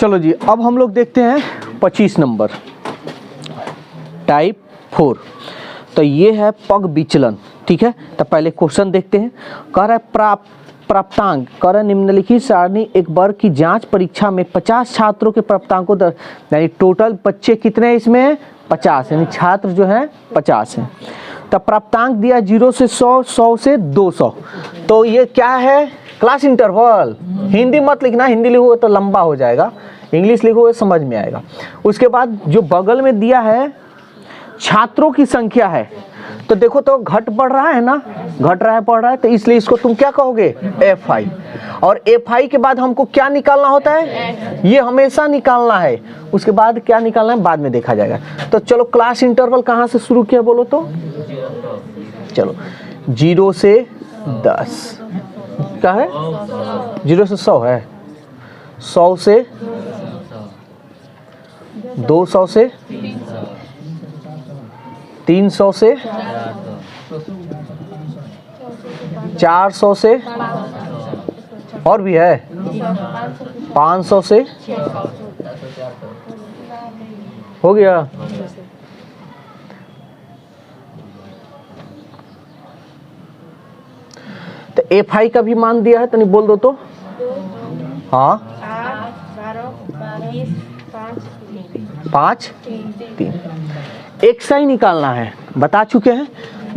चलो जी, अब हम लोग देखते हैं 25 नंबर टाइप 4। तो ये है पग विचलन, ठीक है। तो पहले क्वेश्चन देखते हैं। कह रहा है प्राप्तांक, कह रहा है निम्नलिखित सारणी एक वर्ग की जांच परीक्षा में 50 छात्रों के प्राप्तांकों यानी टोटल बच्चे कितने हैं इसमें 50, यानी छात्र जो है 50 हैं। तब प्राप्तांक दिया 0 से 100, 100 से 200। तो ये क्या है, क्लास इंटरवल। हिंदी मत लिखना, हिंदी लिखोगे तो लंबा हो जाएगा, इंग्लिश लिखोगे समझ में आएगा। उसके बाद जो बगल में दिया है छात्रों की संख्या है, तो देखो तो घट बढ़ रहा है ना, घट रहा है बढ़ रहा है, तो इसलिए इसको तुम क्या कहोगे FI। और FI के बाद हमको क्या निकालना होता है, ये हमेशा निकालना है। उसके बाद क्या निकालना है बाद में देखा जाएगा। तो चलो क्लास इंटरवल कहाँ से शुरू किया बोलो तो, चलो 0 से 10 क्या है, 0 से 100 है, 100 से 200 से 300 से 400 से और भी है 500 से हो गया। तो FI का भी मान दिया है, तो नहीं बोल दो तो। हाँ 5 3 XI निकालना है, बता चुके हैं।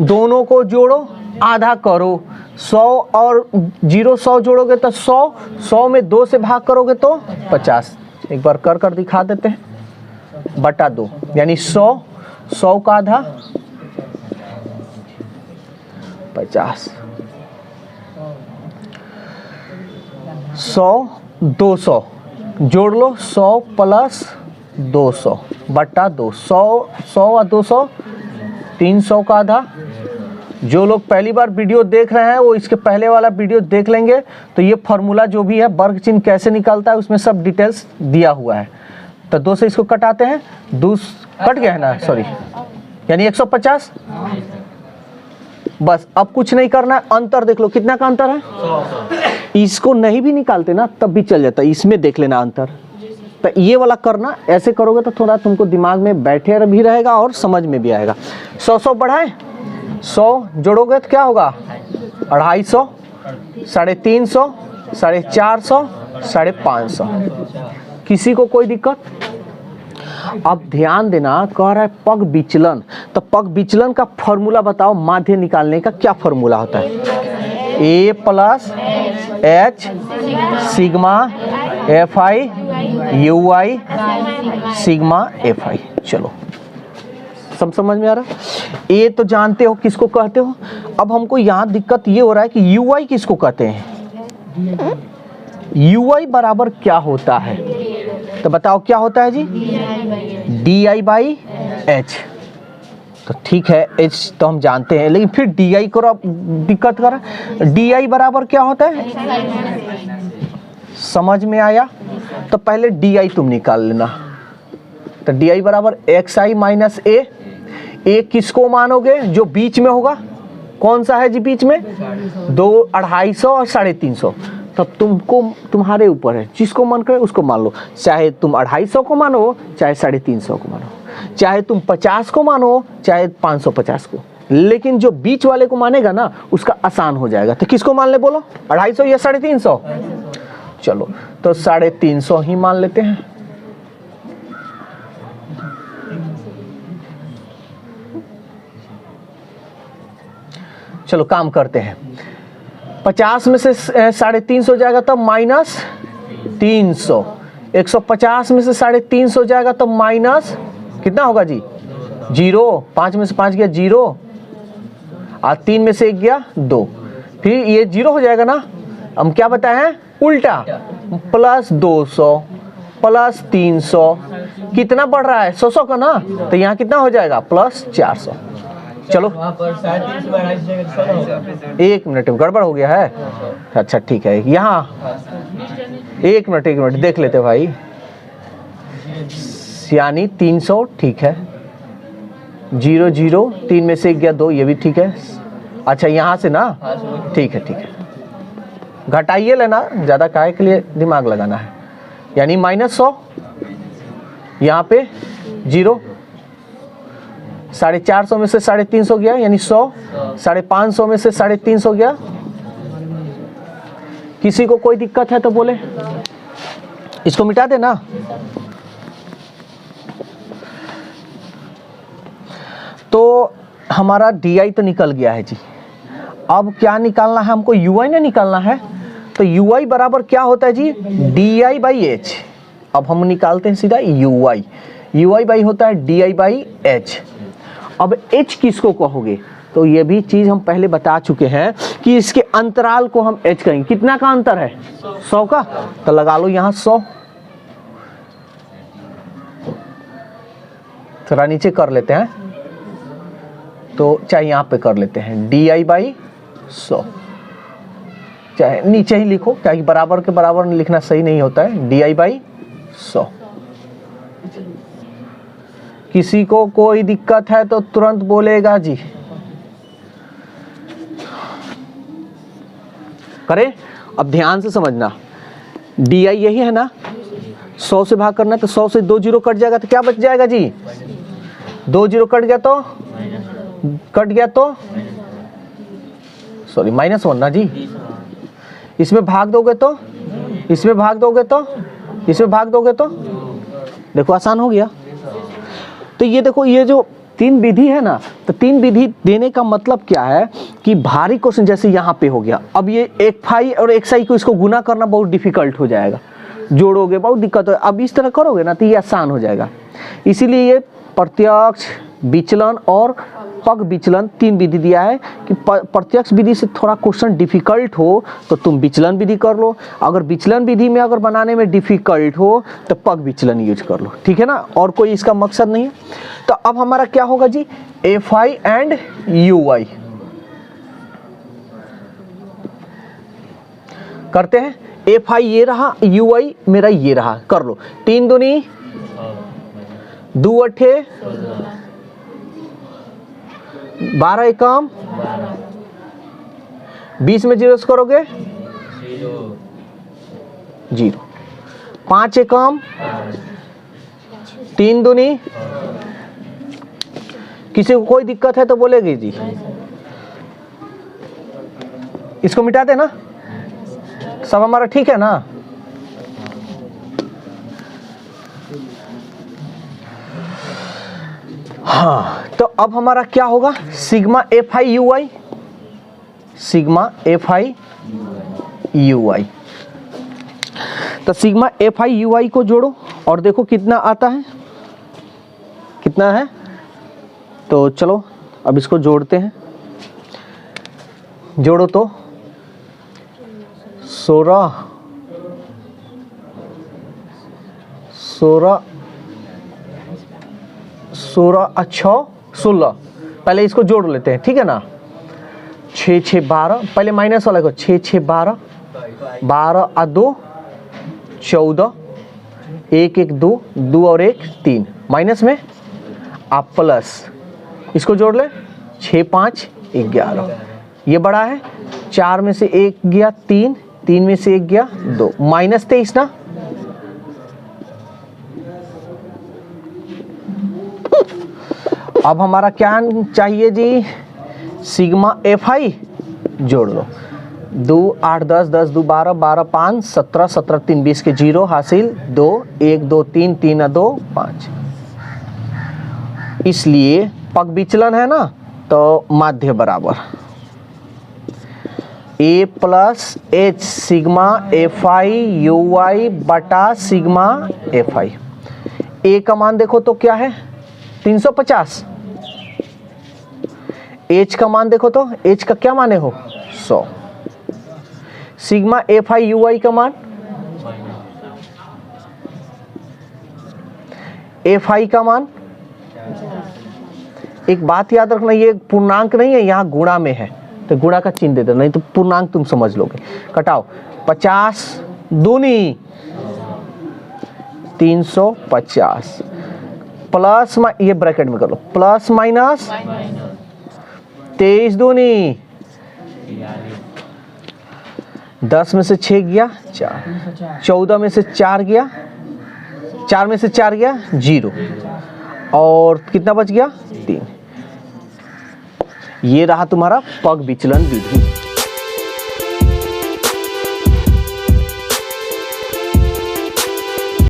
दोनों को जोड़ो आधा करो, 100 और 0 100 जोड़ोगे तो 100, 100 में 2 से भाग करोगे तो 50। एक बार कर दिखा देते हैं, बटा 2 यानी 100, 100 का आधा 50, 100 200 जोड़ लो, 100 प्लस 200 बटा 2, 100 और 200 300 का आधा। जो लोग पहली बार वीडियो देख रहे हैं वो इसके पहले वाला वीडियो देख लेंगे, तो ये फार्मूला जो भी है वर्ग चिन्ह कैसे निकालता है उसमें सब डिटेल्स दिया हुआ है। तो 2 से इसको कटाते हैं, 2 कट गया है ना, सॉरी, यानी 150। बस अब कुछ नहीं करना है, अंतर देख लो कितना का अंतर है। 100। इसको नहीं भी निकालते ना तब भी चल जाता है, इसमें देख लेना अंतर। तो ये वाला करना, ऐसे करोगे तो थोड़ा तुमको दिमाग में बैठे भी रहेगा और समझ में भी आएगा। 100 बढ़ाए, 100 जोड़ोगे तो क्या होगा 250, 350, 450, 550। किसी को कोई दिक्कत। अब ध्यान देना, कह रहा है पग विचलन। तो पग विचलन का फॉर्मूला बताओ, माध्य निकालने का क्या फॉर्मूला होता है। A plus H sigma FI UI sigma FI। चलो सब समझ में आ रहा है। ये तो जानते हो किसको कहते हो। अब हमको यहाँ दिक्कत ये हो रहा है कि UI किसको कहते हैं। UI बराबर क्या होता है, तो बताओ क्या होता है जी, DI बाई H। तो ठीक है H तो हम जानते हैं, लेकिन फिर DI को दिक्कत कर। DI बराबर क्या होता है, समझ में आया। तो पहले DI तुम निकाल लेना। तो DI बराबर XI माइनस A। A किसको मानोगे, जो बीच में होगा। कौन सा है जी बीच में, 2 250 और 350। तब तुमको तुम्हारे ऊपर है, जिसको मन करे उसको मान लो। चाहे तुम 250 को मानो, चाहे 350 को मानो, चाहे तुम 50 को मानो, चाहे 550 को। लेकिन जो बीच वाले को मानेगा ना उसका आसान हो जाएगा। तो किसको मान ले बोलो, 250 या 350। चलो तो 350 ही मान लेते हैं। चलो काम करते हैं। 50 में से 350 जाएगा तब माइनस 300। 150 में से 350 हो जाएगा तो माइनस कितना होगा जी, 0। 5 में से 5 गया 0 और 3 में से 1 गया 2। फिर ये 0 हो जाएगा ना। हम क्या बताए हैं, उल्टा, प्लस 200 प्लस 300 कितना बढ़ रहा है 100 का ना, तो यहाँ कितना हो जाएगा प्लस 400। चलो 1 मिनट गड़बड़ हो गया है। अच्छा ठीक है, यहाँ 1 मिनट देख लेते भाई। यानी 300 ठीक है, 0 0 3 में से 1 गया 2, ये भी ठीक है। अच्छा यहाँ से ना, ठीक है घटाइए लेना, ज़्यादा काहे के लिए दिमाग लगाना है। यानी -100, यहाँ पे 0, 450 में से 350 गया यानी 100, 550 में से 350 गया। किसी को कोई दिक्कत है तो बोले, इसको मिटा देना। तो हमारा DI तो निकल गया है जी। अब क्या निकालना है हमको, UI ना निकालना है। तो UI बराबर क्या होता है जी, DI/H। अब हम निकालते हैं सीधा UI। UI बाई होता है DI/H। अब H किसको कहोगे, तो ये भी चीज हम पहले बता चुके हैं कि इसके अंतराल को हम H कहेंगे। कितना का अंतर है, 100 का, तो लगा लो यहाँ 100। थोड़ा नीचे कर लेते हैं, तो चाहे यहाँ पे कर लेते हैं DI/100, चाहे नीचे ही लिखो, क्या बराबर के बराबर लिखना सही नहीं होता है। DI/100। किसी को कोई दिक्कत है तो तुरंत बोलेगा जी। करें, अब ध्यान से समझना। DI यही है ना, 100 से भाग करना, तो 100 से 2 जीरो कट जाएगा तो क्या बच जाएगा जी, 2 जीरो कट गया तो सॉरी -1 ना जी। इसमें भाग दोगे तो, इसमें भाग दोगे तो, इसमें भाग दोगे तो, देखो आसान हो गया। तो ये देखो, ये जो 3 विधि है ना, तो 3 विधि देने का मतलब क्या है कि भारी क्वेश्चन जैसे यहाँ पे हो गया, अब ये एक फाई और एक साई को इसको गुना करना बहुत डिफिकल्ट हो जाएगा, जोड़ोगे बहुत दिक्कत हो। अब इस तरह करोगे ना तो ये आसान हो जाएगा। इसीलिए ये प्रत्यक्ष विचलन और पग विचलन 3 विधि दिया है कि प्रत्यक्ष विधि से थोड़ा क्वेश्चन डिफिकल्ट हो तो तुम विचलन विधि कर लो, अगर विचलन विधि में अगर बनाने में डिफिकल्ट हो तो पग विचलन यूज कर लो, ठीक है ना। और कोई इसका मकसद नहीं है। तो अब हमारा क्या होगा जी, FI एंड UI करते हैं। FI ये रहा, UI मेरा ये रहा, कर लो। 3 दूनी 2 अठे 12 एकम 20 में 0 करोगे 0, 5 एकम 3 दूनी, किसी को कोई दिक्कत है तो बोलेगी जी। इसको मिटा देना, सब हमारा ठीक है ना। हाँ, तो अब हमारा क्या होगा, sigma FI UI, sigma FI UI। तो सिग्मा FI UI को जोड़ो और देखो कितना आता है, कितना है। तो चलो अब इसको जोड़ते हैं, जोड़ो तो 16 अच्छा 16। पहले इसको जोड़ लेते हैं, ठीक है ना। 6 6 12, पहले माइनस वाला को 6 6 12, 12 और 2 14, 1 1 2, 2 और 1 3, माइनस में आप प्लस, इसको जोड़ ले 6 5 11। ये बड़ा है, 4 में से 1 गया 3, 3 में से 1 गया 2, -23 ना। अब हमारा क्या चाहिए जी, सिग्मा FI जोड़ लो। 2 8 10 10 2 12 12 5 17 17 3 20 के 0 हासिल 2 1 2 3 3 2 5। इसलिए पग विचलन है ना, तो माध्य बराबर A plus H sigma FI UI बटा सिग्मा FI। A का मान देखो तो क्या है 350, H का मान देखो तो H का क्या माने हो 100, सिग्मा FI UI का मान, FI का मान, एक बात याद रखना, ये पूर्णांक नहीं है, यहाँ गुणा में है तो गुणा का चिन्ह दे दो, नहीं तो पूर्णांक तुम समझ लोगे। कटाओ 50 दूनी 350 प्लस, ये ब्रैकेट में कर लो, प्लस माइनस 23 दूनी 10 में से 6 गया 4, 14 में से 4 गया 4 में से 4 गया 0, और कितना बच गया 3। ये रहा तुम्हारा पग विचलन विधि।